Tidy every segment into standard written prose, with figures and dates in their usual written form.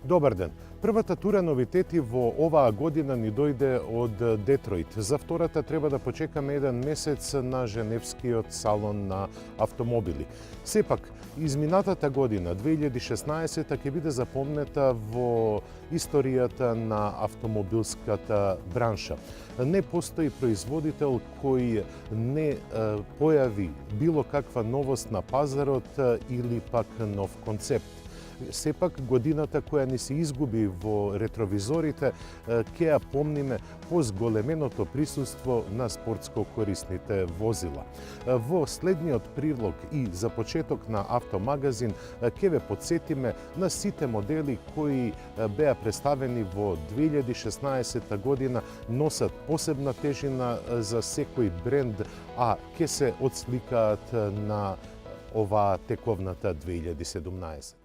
Добар ден. Првата тура новитети во оваа година ни дојде од Детройт. За втората треба да почекаме еден месец на Женевскиот салон на автомобили. Сепак, изминатата година, 2016, ќе биде запомнета во историјата на автомобилската бранша. Не постои производител кој не појави било каква новост на пазарот или пак нов концепт. Сепак, годината која ни се изгуби во ретровизорите, ќе ја помниме по зголеменото присуство на спортско корисните возила. Во следниот прилог и за почеток на Автомагазин ќе ве подсетиме на сите модели кои беа представени во 2016 година, носат посебна тежина за секој бренд, а ќе се отсликаат на оваа тековната 2017.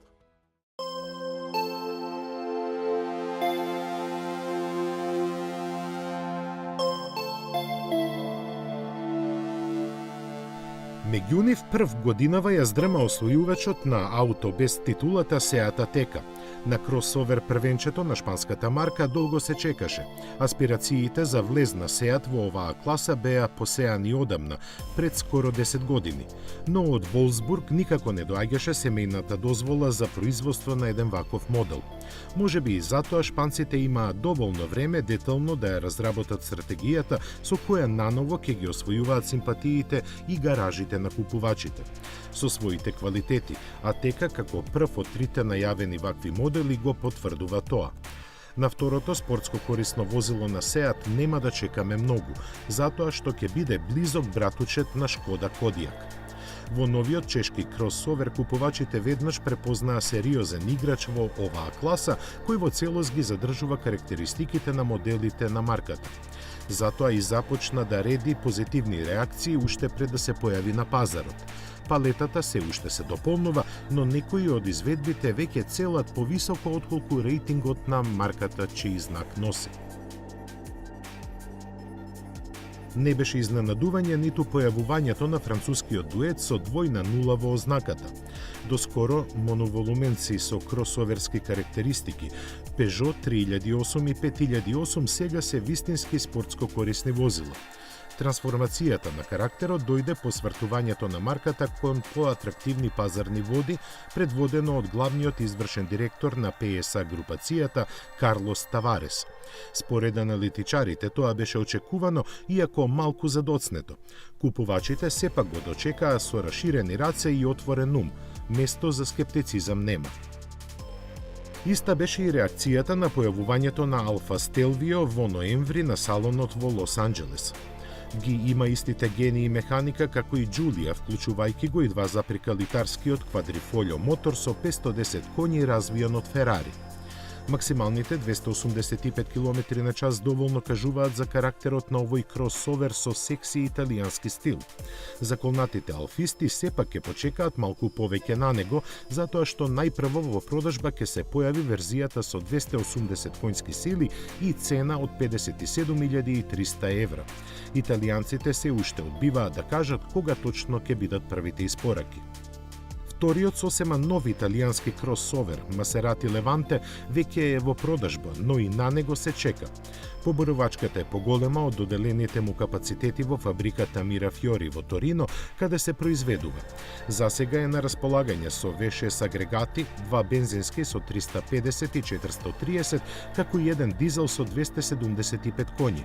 Меѓу нив прв годинава ја здрема освојувачот на ауто без титулата Seat Ateca. На кросовер првенчето на шпанската марка долго се чекаше. Аспирациите за влез на Seat во оваа класа беа посеани одамна, пред скоро 10 години. Но од Волсбург никако не доаѓаше семејната дозвола за производство на еден ваков модел. Може би и затоа шпанците имаат доволно време детално да ја разработат стратегијата со која наново ќе ги освојуваат симпатиите и гаражите на купувачите. Со своите квалитети, Ateca како прв од трите најавени вакви модели го потврдува тоа. На второто спортско корисно возило на Seat нема да чекаме многу, затоа што ќе биде близок братучет на Шкода Кодиак. Во новиот чешки кросовер купувачите веднаш препознаа сериозен играч во оваа класа, кој во целост ги задржува карактеристиките на моделите на марката. Затоа и започна да реди позитивни реакции уште пред да се појави на пазарот. Палетата се уште се дополнува, но некои од изведбите веќе целат повисоко отколку рейтингот на марката чиј знак носи. Не беше изненадување ниту појавувањето на францускиот дует со двојна нула во ознаката. Доскоро моноволуменци со кросоверски карактеристики Peugeot 3008 и 5008 сега се вистински спортско корисни возила. Трансформацијата на карактерот дојде по свртувањето на марката кон поатрактивни пазарни води, предводено од главниот извршен директор на PSA групацијата Карлос Таварес. Според аналитичарите тоа беше очекувано, иако малку задоцнето. Купувачите сепак го дочекаа со раширени раце и отворен ум, место за скептицизам нема. Иста беше и реакцијата на појавувањето на Алфа Стелвио во ноември на салонот во Лос Анџелес. Ги има истите гени и механика како и Джулија, вклучувајќи го и 2,литарскиот квадрифолио мотор со 510 коњи развиен од Ферари. Максималните 285 км на час доволно кажуваат за карактерот на овој кросовер со секси италијански стил. Заколнатите алфисти сепак ќе почекаат малку повеќе на него, затоа што најпрво во продажба ќе се појави верзијата со 280 конјски сили и цена од 57.300 евра. Италијанците се уште одбиваат да кажат кога точно ќе бидат првите испораки. Вториот сосема нов италијански кросовер, Maserati Levante, веќе е во продажба, но и на него се чека. Поборувачката е поголема од доделените му капацитети во фабриката Mirafiori во Торино, каде се произведува. Засега е на располагање со V6 агрегати, два бензински со 350 и 430, како и еден дизел со 275 коњи.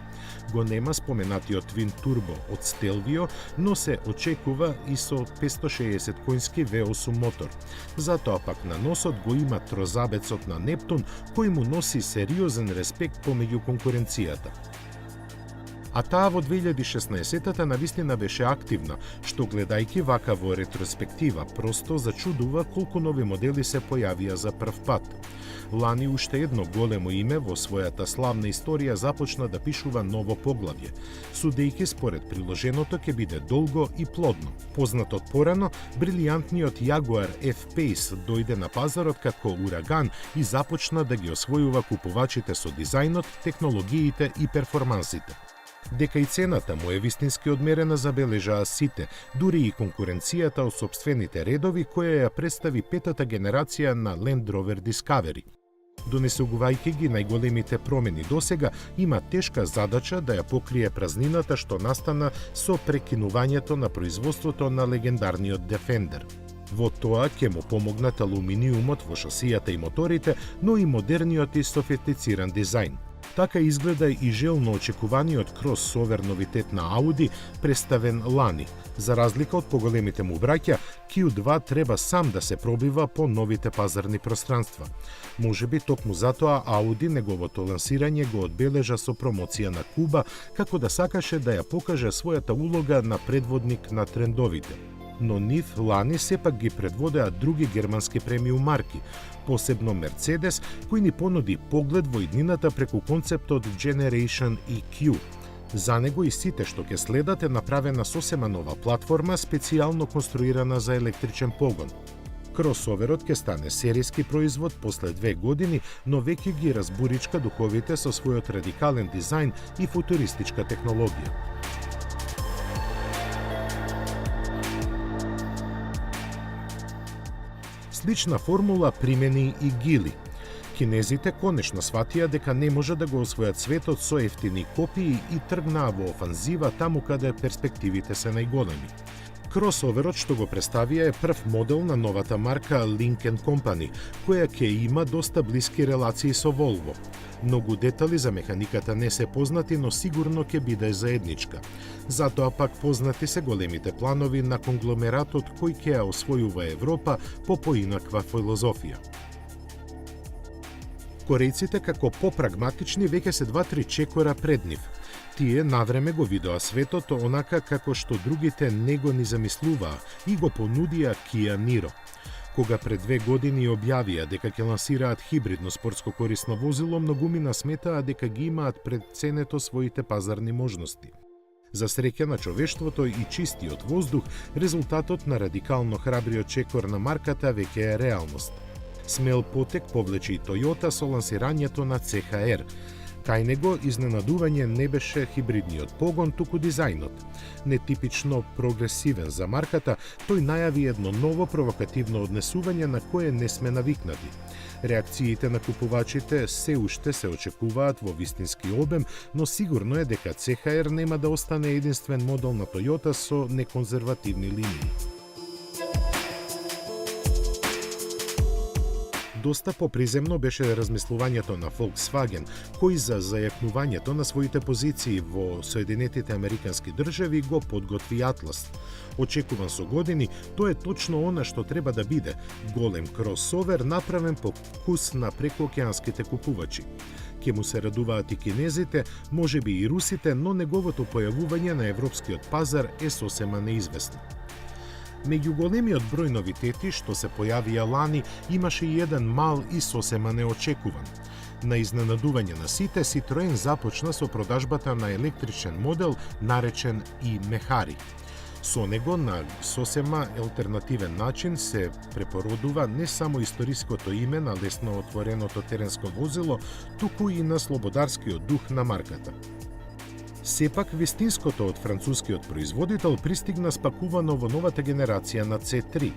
Го нема споменатиот Twin Turbo од Stelvio, но се очекува и со 560 коњски V8 мотор. Затоа пак на носот го има трозабецот на Нептун, кој му носи сериозен респект помеѓу конкуренцијата. А таа во 2016-та навистина беше активна, што гледајќи вака во ретроспектива, просто зачудува колку нови модели се појавија за прв пат. Лани уште едно големо име во својата славна историја започна да пишува ново поглавје. Судејќи според приложеното ќе биде долго и плодно. Познат од порано, брилијантниот Jaguar F-Pace дојде на пазарот како ураган и започна да ги освојува купувачите со дизајнот, технологиите и перформансите. Дека и цената му е вистински одмерена забележаа сите, дури и конкуренцијата од собствените редови која ја представи петата генерација на Land Rover Discovery. Донесувајќи ги најголемите промени досега, има тешка задача да ја покрие празнината што настана со прекинувањето на производството на легендарниот Defender. Во тоа ќе му помогнат алуминиумот во шасијата и моторите, но и модерниот и софистициран дизајн. Така изгледа и желно очекуваниот кросовер новитет на Audi, представен лани. За разлика од поголемите му браќа, Q2 треба сам да се пробива по новите пазарни пространства. Можеби токму затоа Audi неговото лансирање го одбележа со промоција на Куба, како да сакаше да ја покаже својата улога на предводник на трендовите. Но нив лани сепак ги предводеа други германски премиум марки, посебно Мерцедес, кој ни понуди поглед во иднината преку концептот Generation EQ. За него и сите што ќе следат е направена сосема нова платформа, специјално конструирана за електричен погон. Кросоверот ќе стане серијски производ после 2 години, но веќе ги разбуричка духовите со својот радикален дизајн и футуристичка технологија. Слична формула примени и Гили. Кинезите конечно сватија дека не може да го освојат светот со ефтини копии и тргнаа во офанзива таму каде перспективите се најголеми. Кросоверот што го представија е прв модел на новата марка Lynk & Company, која ќе има доста блиски релации со Volvo. Многу детали за механиката не се познати, но сигурно ќе биде заедничка. Затоа пак познати се големите планови на конгломератот кој ќе ја освојува Европа по поинаква филозофија. Корејците како попрагматични веќе се 2-3 чекора пред нив. Тие навреме го видоа светот онака како што другите не го ни замислуваа и го понудија Kia Niro. Кога пред 2 години објавија дека ќе лансираат хибридно спортско корисно возило, многумина сметаа дека ги имаат пред ценето своите пазарни можности. За среќа на човештвото и чистиот воздух, резултатот на радикално храбриот чекор на марката веќе е реалност. Смел потек повлече и Toyota со лансирањето на CHR. Кај него изненадување не беше хибридниот погон, туку дизајнот. Нетипично прогресивен за марката, тој најави едно ново провокативно однесување на кое не сме навикнати. Реакциите на купувачите се уште се очекуваат во вистински обем, но сигурно е дека CHR нема да остане единствен модел на Toyota со неконзервативни линии. Доста поприземно беше размислувањето на Volkswagen, кој за зајакнувањето на своите позиции во Соединетите Американски држави го подготви Атлас. Очекуван со години, тоа е точно она што треба да биде – голем кросовер направен по вкус на прекоокеанските купувачи. Ке му се радуваат и кинезите, можеби и русите, но неговото појавување на европскиот пазар е сосема неизвестно. Меѓу големиот број новитети што се појавија лани, имаше и еден мал и сосема неочекуван. На изненадување на сите, Citroen започна со продажбата на електричен модел наречен и Mehari. Со него на сосема алтернативен начин се препородува не само историското име на лесно отвореното теренско возило, туку и на слободарскиот дух на марката. Сепак, вистинското од францускиот производител пристигна спакувано во новата генерација на C3.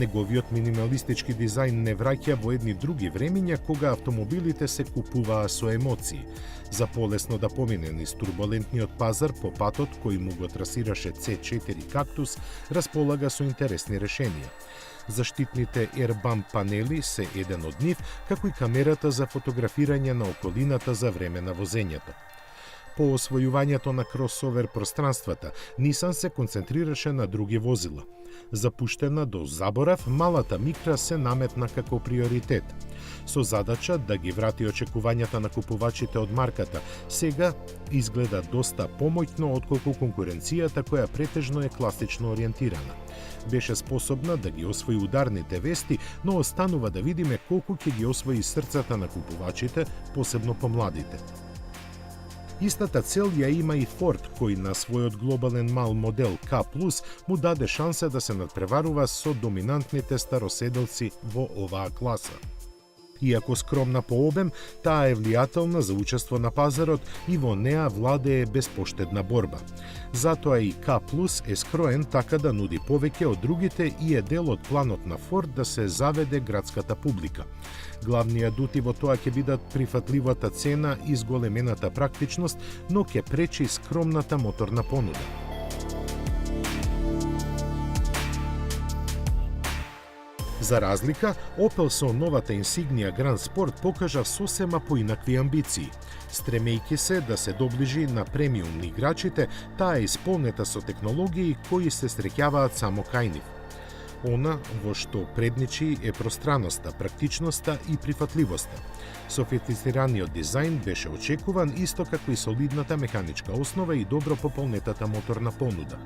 Неговиот минималистички дизајн не враќа во едни други времиња кога автомобилите се купуваа со емоции. За полесно да помине низ турбулентниот пазар по патот кој му го трасираше C4 Cactus, располага со интересни решенија. Заштитните Airbump панели се еден од нив, како и камерата за фотографирање на околината за време на возењето. По освојувањето на кросовер пространствата, Nissan се концентрираше на други возила. Запуштена до заборав, малата микра се наметна како приоритет. Со задача да ги врати очекувањата на купувачите од марката, сега изгледа доста помоќно отколку конкуренцијата која претежно е класично ориентирана. Беше способна да ги освои ударните вести, но останува да видиме колку ќе ги освои срцата на купувачите, посебно помладите. Истата цел ја има и Ford, кој на својот глобален мал модел K+, му даде шанса да се надпреварува со доминантните староседелци во оваа класа. Иако скромна по обем, таа е влијателна за учество на пазарот и во неа владее безпоштедна борба. Затоа и К+ е скроен така да нуди повеќе од другите и е дел од планот на Форд да се заведе градската публика. Главниот дути во тоа ќе бидат прифатливата цена и зголемената практичност, но ќе пречи скромната моторна понуда. За разлика, Opel со новата инсигнија Grand Sport покажа сосема поинакви амбиции. Стремејќи се да се доближи на премиум играчите, таа е исполнета со технологии кои се среќаваат само кај нив. Она во што предничи е пространоста, практичноста и прифатливоста. Софистицираниот дизајн беше очекуван, исто како и солидната механичка основа и добро пополнетата моторна понуда.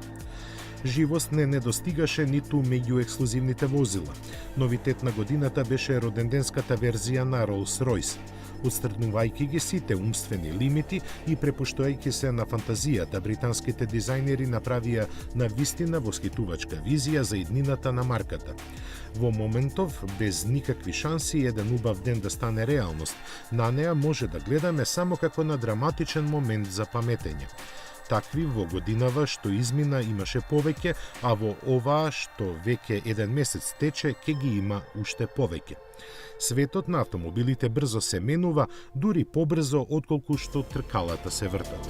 Живост не недостигаше ниту меѓу ексклузивните возила. Новитет на годината беше роденденската верзија на Rolls-Royce. Отстрнувајќи ги сите умствени лимити и препуштајќи се на фантазијата, британските дизајнери направија на вистина восхитувачка визија за иднината на марката. Во моментов, без никакви шанси еден убав ден да стане реалност, на неа може да гледаме само како на драматичен момент за паметење. Такви во годинава што измина имаше повеќе, а во оваа што веќе еден месец тече, ќе ги има уште повеќе. Светот на автомобилите брзо се менува, дури побрзо отколку што тркалата се вртат.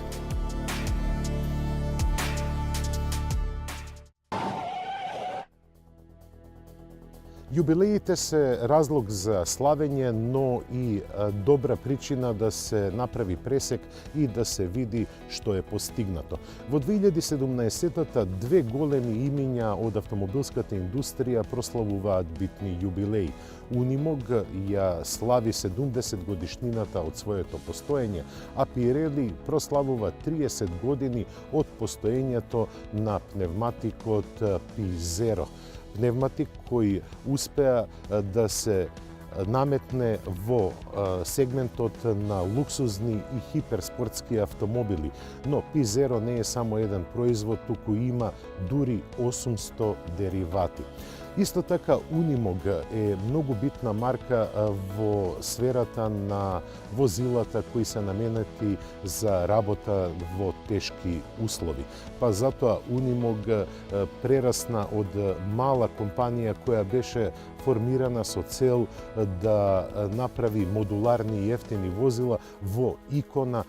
Јубилеите се разлог за славење, но и добра причина да се направи пресек и да се види што е постигнато. Во 2017-та две големи имиња од автомобилската индустрија прославуваат битни јубилеи. Унимог ја слави 70 годишнината од своето постоење, а Пирели прославува 30 години од постоењето на пневматикот P0. Пневматик кој успеа да се наметне во сегментот на луксузни и хиперспортски автомобили. Но P0 не е само еден производ, туку има дури 800 деривати. Исто така, Unimog е многу битна марка во сферата на возилата кои се наменети за работа во тешки услови. Па затоа Unimog прерасна од мала компанија која беше формирана со цел да направи модуларни и ефтини возила во икона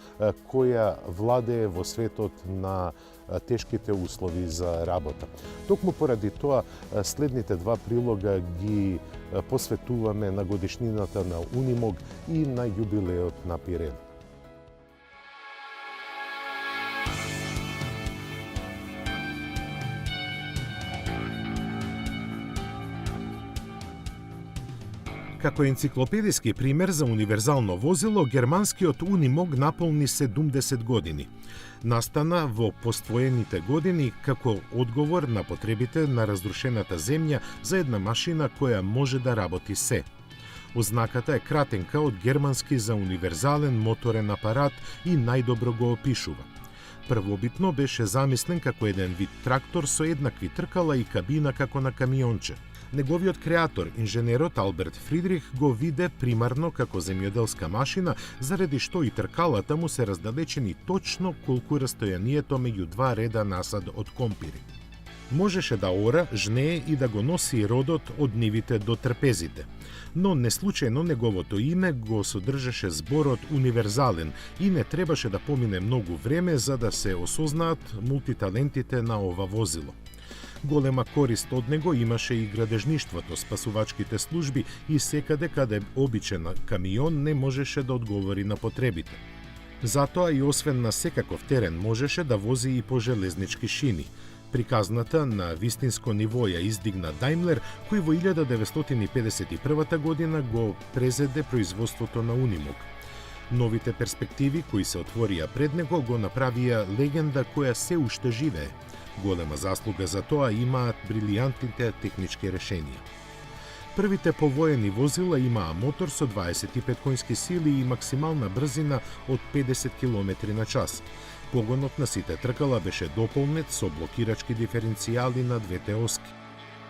која владее во светот на тешките услови за работа. Токму поради тоа, следните два прилога ги посветуваме на годишнината на Unimog и на јубилеот на Pirelli. Како енциклопедиски пример за универзално возило, германскиот Unimog наполни 70 години. Настана во поствоените години како одговор на потребите на разрушената земја за една машина која може да работи се. Ознаката е кратенка од германски за универзален моторен апарат и најдобро го опишува. Првобитно беше замислен како еден вид трактор со еднакви тркала и кабина како на камионче. Неговиот креатор, инженерот Алберт Фридрих, го виде примарно како земјоделска машина, заради што и тркалата му се раздалечени точно колку растојанието меѓу два реда насад од компири. Можеше да ора, жнее и да го носи родот од нивите до трпезите. Но неслучајно неговото име го содржеше зборот универзален и не требаше да помине многу време за да се осознаат мултиталентите на ова возило. Голема корист од него имаше и градежништвото, спасувачките служби и секаде каде обичен камион не можеше да одговори на потребите. Затоа и освен на секаков терен можеше да вози и по железнички шини. Приказната на вистинско ниво ја издигна Daimler, кој во 1951 година го презеде производството на Unimog. Новите перспективи кои се отворија пред него го направија легенда која се уште живее. Голема заслуга за тоа имаат брилијантните технички решенија. Првите повоени возила имаа мотор со 25 конски сили и максимална брзина од 50 км на час. Погонот на сите тркала беше дополнет со блокирачки диференцијали на двете оски.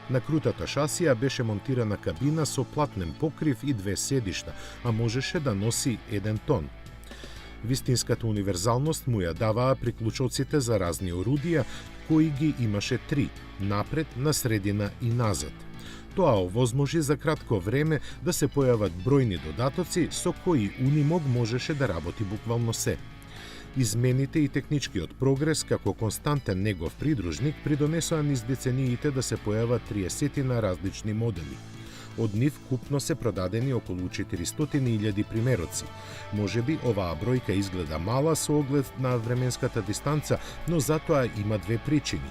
На крутата шасија беше монтирана кабина со платнен покрив и 2 седишта, а можеше да носи 1 тон. Вистинската универзалност му ја даваа приклучоците за разни орудија, кои ги имаше 3, напред, на средина и назад. Тоа овозможи за кратко време да се појават бројни додатоци со кои Unimog можеше да работи буквално се. Измените и техничкиот прогрес како константен негов придружник придонесоа низ децениите да се појават 30 на различни модели. Од нив купно се продадени околу 400.000 примероци. Можеби оваа бројка изгледа мала со оглед на временската дистанца, но затоа има две причини.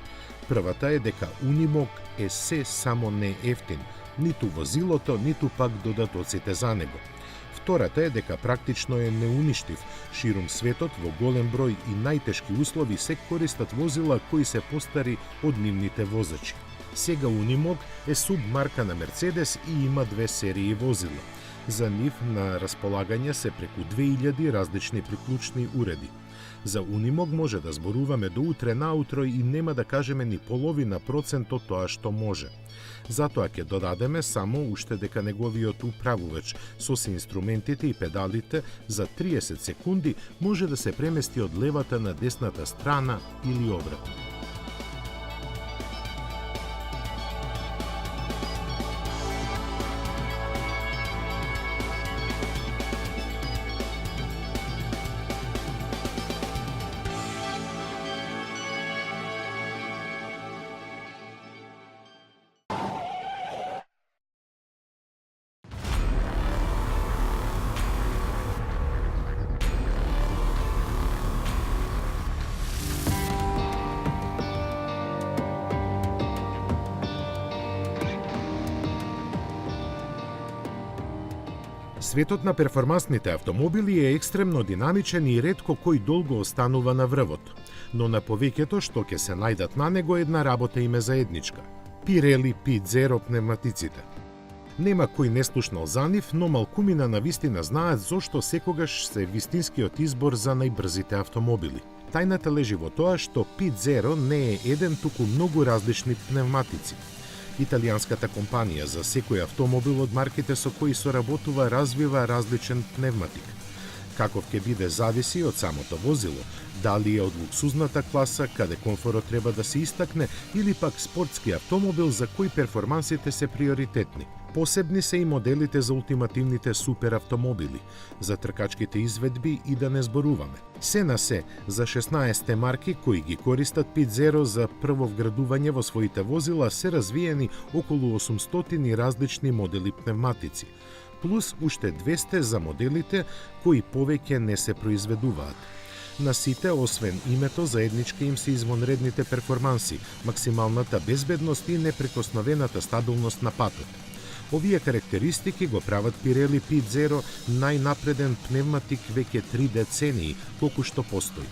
Првата е дека Unimog е се само не ефтин, ниту возилото, ниту пак додатоците за него. Втората е дека практично е неуништив. Ширум светот во голем број и најтешки услови се користат возила кои се постари од нивните возачи. Сега Unimog е субмарка на Мерцедес и има 2 серии возила. За нив на располагање се преку 2000 различни приклучни уреди. За Unimog може да зборуваме до утре наутро и нема да кажеме ни половина процент од тоа што може. Затоа ќе додадеме само уште дека неговиот управувач со инструментите и педалите за 30 секунди може да се премести од левата на десната страна или обратно. Светот на перформансните автомобили е екстремно динамичен и ретко кој долго останува на врвот, но на повеќето што ќе се најдат на него една работа им е заедничка. Pirelli P0 пневматиците. Нема кој не слушнал за нив, но малкумина на вистина знаат зошто секогаш се вистинскиот избор за најбрзите автомобили. Тајната лежи во тоа што P0 не е еден, туку многу различни пневматици. Италијанската компанија за секој автомобил од марките со кои соработува развива различен пневматик. Каков ќе биде зависи од самото возило, дали е од луксузната класа, каде комфорот треба да се истакне, или пак спортски автомобил за кој перформансите се приоритетни. Посебни се и моделите за ултимативните суперавтомобили, за тркачките изведби и да не зборуваме. Се на се, за 16 марки кои ги користат P0 за прво вградување во своите возила се развиени околу 800 различни модели пневматици, плюс уште 200 за моделите кои повеќе не се произведуваат. На сите, освен името, заеднички им се извонредните перформанси, максималната безбедност и неприкосновената стабилност на патот. Овие карактеристики го прават Pirelli P0 најнапреден пневматик веќе 3 децении, колку што постои.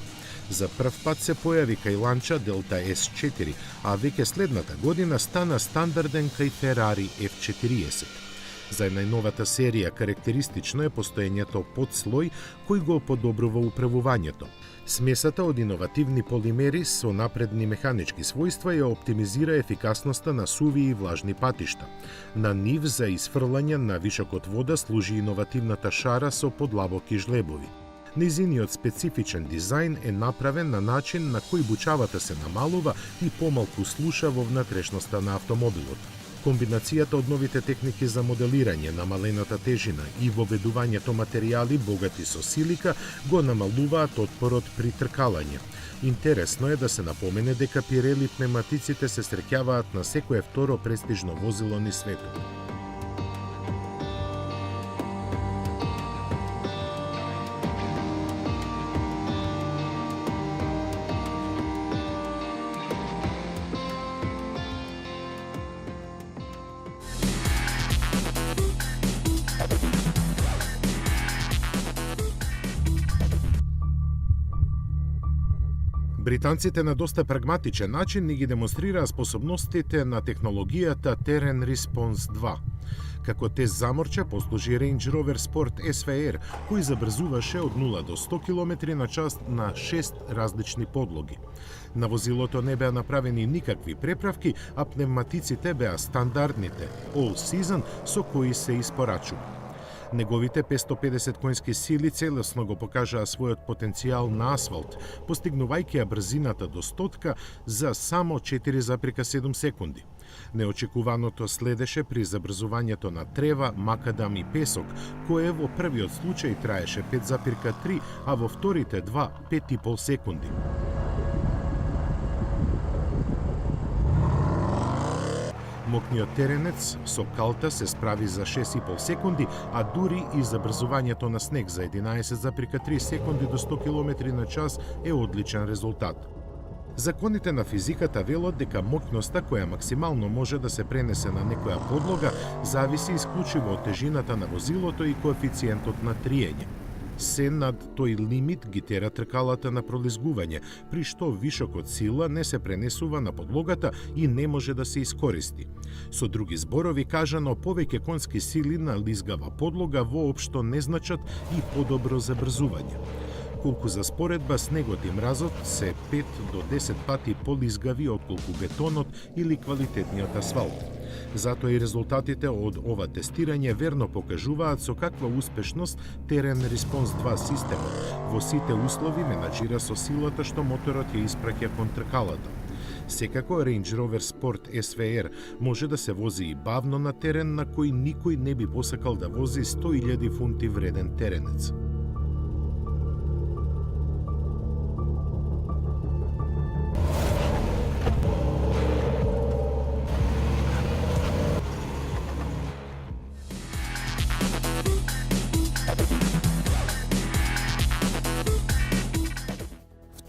За прв пат се појави кај Lancia Delta S4, а веќе следната година стана стандарден кај Ferrari F40. За најновата серија карактеристично е постоењето подслој кој го подобрува управувањето. Смесата од иновативни полимери со напредни механички својства ја оптимизира ефикасноста на суви и влажни патишта. На нив за изфрлање на вишокот вода служи иновативната шара со подлабоки жлебови. Низиниот специфичен дизајн е направен на начин на кој бучавата се намалува и помалку слуша во внатрешноста на автомобилот. Комбинацијата од новите техники за моделирање, намалената тежина и воведувањето материјали богати со силика го намалуваат отпорот при тркалање. Интересно е да се напомене дека Pirelli пневматиците се среќаваат на секое второ престижно возило низ светот. Британците на доста прагматичен начин ни ги демонстрираа способностите на технологијата Terrain Response 2. Како тест заморча послужи Range Rover Sport SVR, кој забрзуваше од 0 до 100 км на час на 6 различни подлоги. На возилото не беа направени никакви преправки, а пневматиците беа стандардните All Season со кои се испорачува. Неговите 550 конски сили целесно го покажаа својот потенцијал на асфалт, постигнувајќи ја брзината до 100 за само 4,7 секунди. Неочекуваното следеше при забрзувањето на трева, макадам и песок, кое во првиот случај траеше 5,3, а во вторите два 5,5 секунди. Мокниот теренец со калта се справи за 6,5 секунди, а дури и забрзувањето на снег за 11,3 секунди до 100 км на час е одличен резултат. Законите на физиката велат дека моќноста која максимално може да се пренесе на некоја подлога зависи исклучиво од тежината на возилото и коефициентот на триење. Се над тој лимит ги тера тркалата на пролизгување, при што вишокот сила не се пренесува на подлогата и не може да се искористи. Со други зборови кажано, повеќе конски сили на лизгава подлога воопшто не значат и подобро забрзување. Колку за споредба, снегот и мразот се 5 до 10 пати полизгави отколку бетонот или квалитетниот асфалт. Затоа и резултатите од ова тестирање верно покажуваат со каква успешност Terrain Response 2 системот во сите услови менаџира со силата што моторот ја испраќа кон тркалата. Секако Range Rover Sport SVR може да се вози и бавно на терен на кој никој не би посакал да вози 100.000 фунти вреден теренец.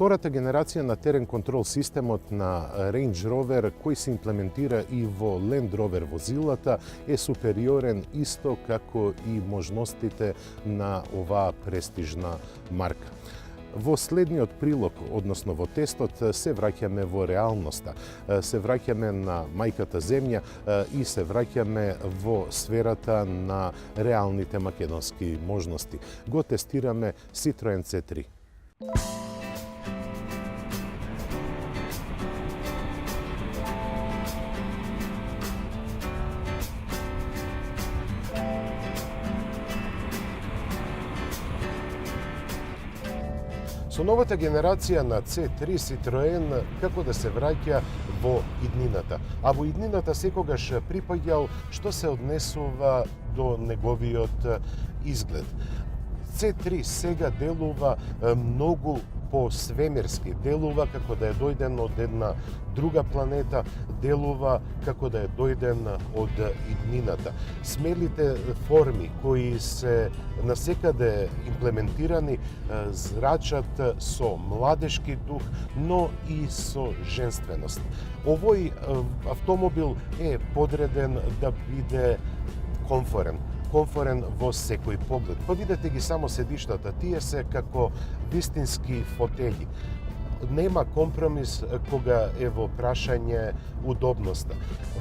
Втората генерација на терен контрол системот на Range Rover, кој се имплементира и во Land Rover возилата, е супериорен исто како и можностите на оваа престижна марка. Во следниот прилог, односно во тестот, се враќаме во реалноста, се враќаме на мајката земја и се враќаме во сферата на реалните македонски можности. Го тестираме Citroen C3. Со новата генерација на C3 Citroen како да се враќа во иднината. А во иднината секогаш припаѓал што се однесува до неговиот изглед. C3 сега делува многу по-свемирски, делува како да е дојден од една друга планета, делува како да е дојден од иднината. Смелите форми кои се насекаде имплементирани зрачат со младешки дух, но и со женственост. Овој автомобил е подреден да биде комфорен во секој поглед. Па видете ги само седиштата, тие се како вистински фотели. Нема компромис кога е во прашање удобноста.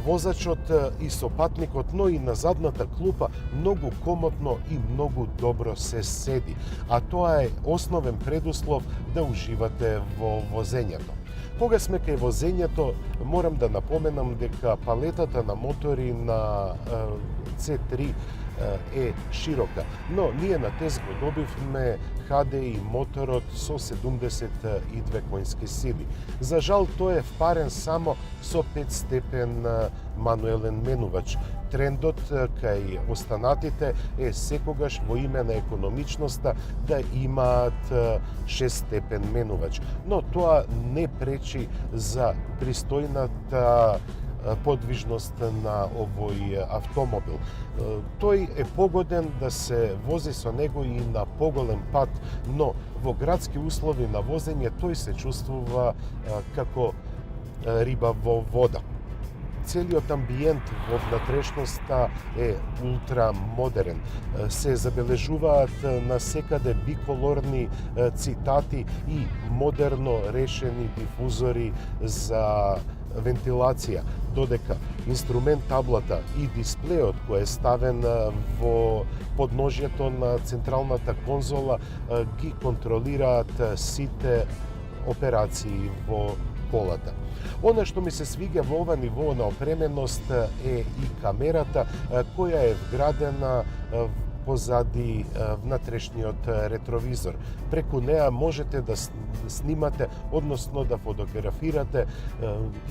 Возачот и сопатникот, но и на задната клупа многу комотно и многу добро се седи, а тоа е основен предуслов да уживате во возењето. Кога сме кај возењето, морам да напоменам дека палетата на мотори на C3 е широка, но ние на тест го добивме HDI моторот со 72 конски сили. За жал, тој е впарен само со 5-степен мануелен менувач. Трендот кај останатите е секогаш во име на економичноста да имаат 6-степен менувач. Но тоа не пречи за пристојната подвижност на овој автомобил. Тој е погоден да се вози со него и на поголем пат, но во градски услови на возење тој се чувствува како риба во вода. Целиот амбиент во внатрешноста е ултрамодерен. Се забележуваат насекаде биколорни цитати и модерно решени дифузори за вентилација, додека инструмент таблата и дисплеот кој е ставен во подножјето на централната конзола ги контролираат сите операции во колата. Оно што ми се свиѓа во ова ниво на опременост е и камерата која е вградена позади внатрешниот ретровизор. Преку неа можете да снимате, односно да фотографирате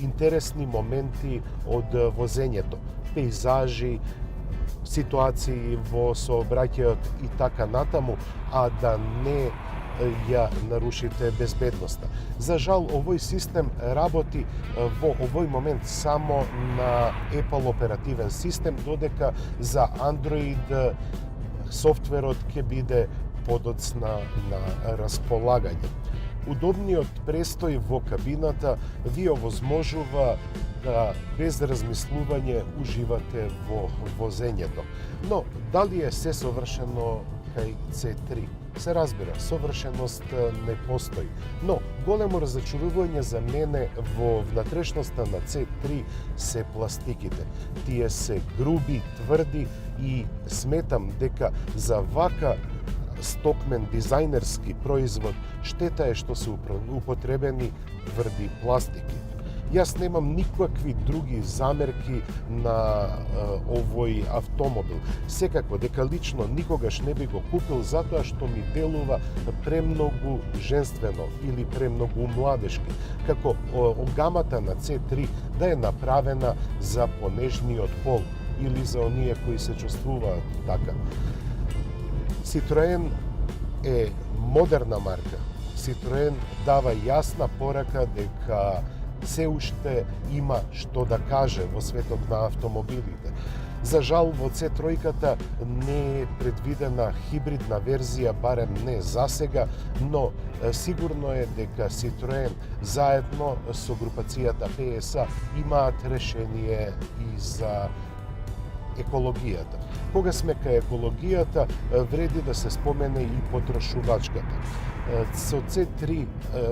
интересни моменти од возењето, пейзажи, ситуации во сообраќајот и така натаму, а да не ја нарушите безбедноста. За жал, овој систем работи во овој момент само на Apple оперативен систем, додека за Android софтверот ќе биде подоцна на располагање. Удобниот престој во кабината ви овозможува да без размислување уживате во возењето. Но дали е се совршено кај C3? Се разбира, совршеност не постои. Но големо разочарување за мене во внатрешноста на C3 се пластиките. Тие се груби, тврди и сметам дека за вака стокмен дизајнерски производ штета е што се употребени тврди пластики. Јас немам никакви други замерки на овој автомобил. Секако дека лично никогаш не би го купил затоа што ми делува премногу женствено или премногу младешки, како огамата на C3 да е направена за понежниот пол или за оние кои се чувствуваат така. Citroen е модерна марка. Citroen дава јасна порака дека се уште има што да каже во светот на автомобилите. За жал, во C3-ката не е предвидена хибридна верзија, барем не засега, но сигурно е дека Citroen заедно со групацијата PSA имаат решение и за екологијата. Кога сме кај екологијата, вреди да се спомене и потрошувачката. Со C3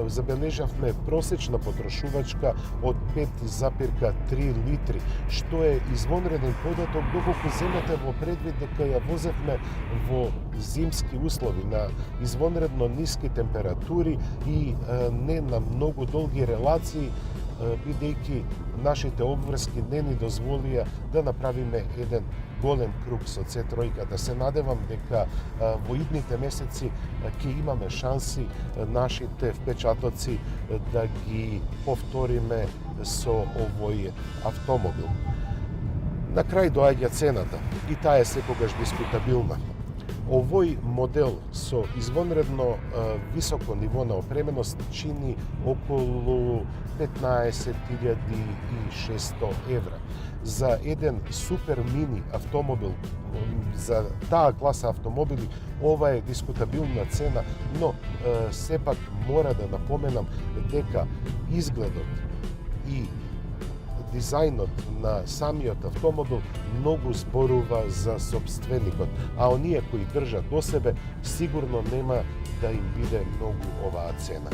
забележавме просечна потрошувачка од 5,3 литри, што е извонреден податок доколку земете во предвид дека ја возевме во зимски услови на извонредно ниски температури и не на многу долги релации, бидејќи нашите обврски не ни дозволија да направиме еден голем круг со C3. Да се надевам дека во идните месеци ќе имаме шанси нашите впечатоци да ги повториме со овој автомобил. На крај доаѓа цената и таа е секогаш дискутабилна. Овој модел со извонредно високо ниво на опременост чини околу 15.600 евра. За еден супер мини автомобил, за таа класа автомобили, ова е дискутабилна цена, но сепак мора да напоменам дека изгледот и дизајнот на самиот автомобил многу зборува за сопственикот, а оние кои држат до себе сигурно нема да им биде многу оваа цена.